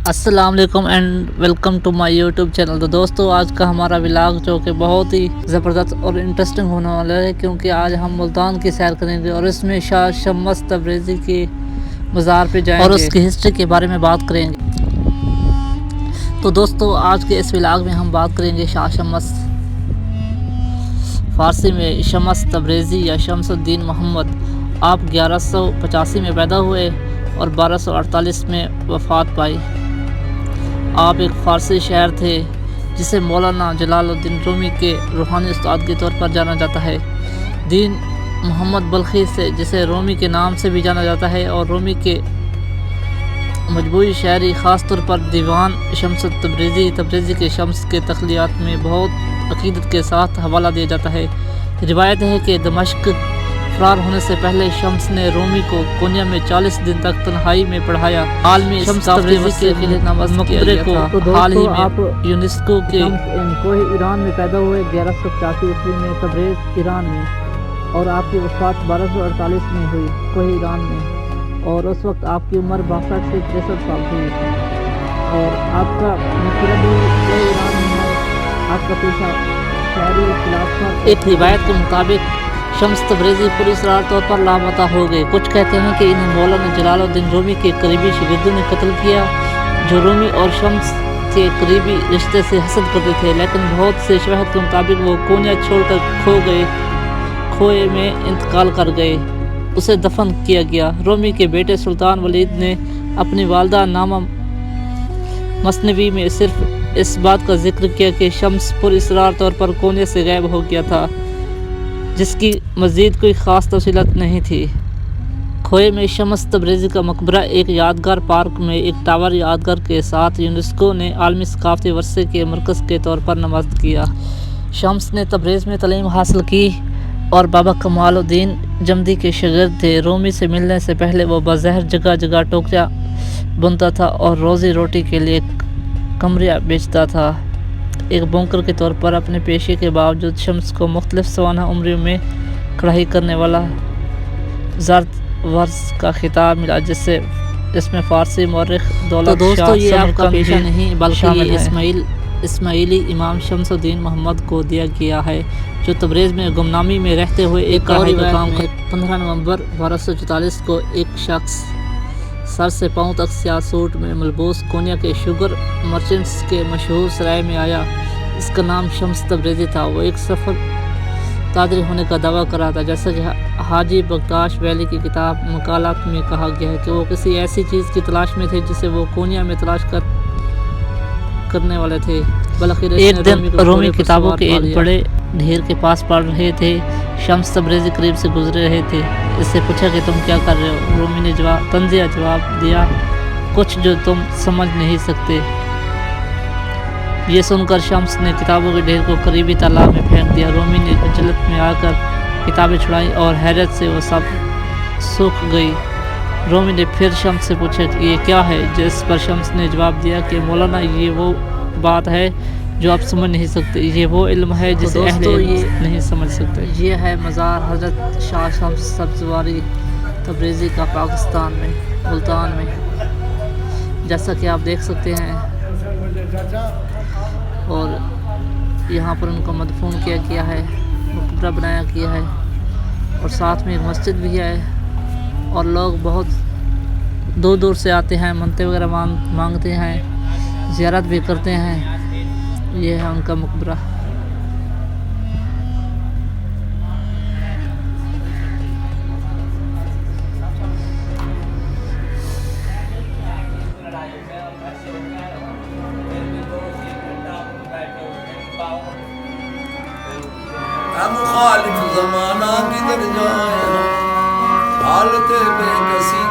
السلام علیکم and welcome to my YouTube channel. تو دوستو آج کا ہمارا ولاگ جو کہ بہت ہی زبردست اور انٹرسٹنگ ہونے والا ہے، کیونکہ آج ہم ملتان کی سیر کریں گے اور اس میں شاہ شمس تبریزی کے مزار پہ جائیں گے اور اس کی ہسٹری کے بارے میں بات کریں گے۔ تو دوستو آج کے اس ولاگ میں ہم بات کریں گے شاہ شمس، فارسی میں شمس تبریزی یا شمس الدین محمد۔ آپ 1185 میں پیدا ہوئے اور 1248 میں وفات پائی۔ آپ ایک فارسی شاعر تھے جسے مولانا جلال الدین رومی کے روحانی استاد کے طور پر جانا جاتا ہے۔ دین محمد بلخی سے جسے رومی کے نام سے بھی جانا جاتا ہے، اور رومی کے مجموعی شاعری خاص طور پر دیوان شمس تبریزی کے شمس کے تخلیات میں بہت عقیدت کے ساتھ حوالہ دیا جاتا ہے۔ روایت ہے کہ دمشق فرار ہونے سے پہلے شمس نے رومی کو کونیا میں 40 دن تک تنہائی میں پڑھایا۔ عالمی شمس تبریزی کے مقبرے کو حال ہی میں یونیسکو کے کوہ ایران میں پیدا ہوئے 1185 عیسوی میں تبریز ایران میں، اور آپ کی وفات 1248 میں ہوئی کوہ ایران میں، اور اس وقت آپ کی عمر 62 سے 63 سال تھی، اور آپ کا مقبرہ بھی کوہ ایران میں ہے۔ آپ کا پیشہ شاعری فلسفہ۔ ایک روایت کے مطابق شمس تبریزی پراسرار طور پر لاپتہ ہو گئے۔ کچھ کہتے ہیں کہ انہیں مولانا جلال الدین رومی کے قریبی شاگردوں نے قتل کیا، جو رومی اور شمس کے قریبی رشتے سے حسد کرتے تھے، لیکن بہت سے شواہد کے مطابق وہ کونیا چھوڑ کر کھوئے میں انتقال کر گئے، اسے دفن کیا گیا۔ رومی کے بیٹے سلطان ولید نے اپنی والدہ نامہ مثنوی میں صرف اس بات کا ذکر کیا کہ شمس پراسرار طور پر کونیا سے غائب ہو گیا تھا، جس کی مزید کوئی خاص تفصیلات نہیں تھی۔ کھوئے میں شمس تبریزی کا مقبرہ ایک یادگار پارک میں ایک ٹاور یادگار کے ساتھ یونیسکو نے عالمی ثقافتی ورثے کے مرکز کے طور پر نامزد کیا۔ شمس نے تبریز میں تعلیم حاصل کی اور بابا کمال الدین جمدی کے شاگرد تھے۔ رومی سے ملنے سے پہلے وہ بظاہر جگہ جگہ ٹوکریاں بنتا تھا اور روزی روٹی کے لیے کمریاں بیچتا تھا۔ ایک بونکر کے طور پر اپنے پیشے کے باوجود شمس کو مختلف سوانح عمریوں میں کڑھائی کرنے والا زرد ورث کا خطاب ملا، جس میں فارسی مورخ دولت شاہ سمرقند پیشہ نہیں بلکہ اسماعیلی امام شمس الدین محمد کو دیا گیا ہے، جو تبریز میں گمنامی میں رہتے ہوئے ایک کڑھائی کا کام کرتے۔ 15 نومبر 1244 کو ایک شخص سر سے پاؤں تک سیاہ سوٹ میں ملبوس کونیا کے شوگر مرچنٹس کے مشہور سرائے میں آیا۔ اس کا نام شمس تبریزی تھا۔ وہ ایک سفر تاجر ہونے کا دعویٰ کر رہا تھا، جیسا کہ حاجی بگتاش ویلی کی کتاب مقالات میں کہا گیا ہے کہ وہ کسی ایسی چیز کی تلاش میں تھے جسے وہ کونیا میں تلاش کرنے والے تھے۔ ایک دن رومی کتابوں کے ایک بڑے ڈھیر کے پاس پڑھ رہے تھے۔ شمس تبریزی قریب سے گزر رہے تھے۔ اس سے پوچھا کہ تم کیا کر رہے ہو؟ رومی نے طنزیہ جواب دیا، کچھ جو تم سمجھ نہیں سکتے۔ یہ سن کر شمس نے کتابوں کے ڈھیر کو قریبی تالاب میں پھینک دیا۔ رومی نے عجلت میں آ کر کتابیں چھڑائیں اور حیرت سے وہ سب سوکھ گئی۔ رومی نے پھر شمس سے پوچھا کہ یہ کیا ہے؟ جس پر شمس نے جواب دیا کہ مولانا، یہ وہ بات ہے جو آپ سمجھ نہیں سکتے، یہ وہ علم ہے جسے اہل علم نہیں سمجھ سکتے۔ یہ ہے مزار حضرت شاہ شمس سبزواری تبریزی کا پاکستان میں ملتان میں، جیسا کہ آپ دیکھ سکتے ہیں، اور یہاں پر ان کو مدفون کیا گیا ہے، مقبرہ بنایا گیا ہے، اور ساتھ میں ایک مسجد بھی ہے، اور لوگ بہت دور دور سے آتے ہیں، منتیں وغیرہ مانگتے ہیں، زیارت بھی کرتے ہیں۔ یہ ہے ان کا مقبرہ۔ مخالف زمانہ کدھر جائے، حالت بے کسی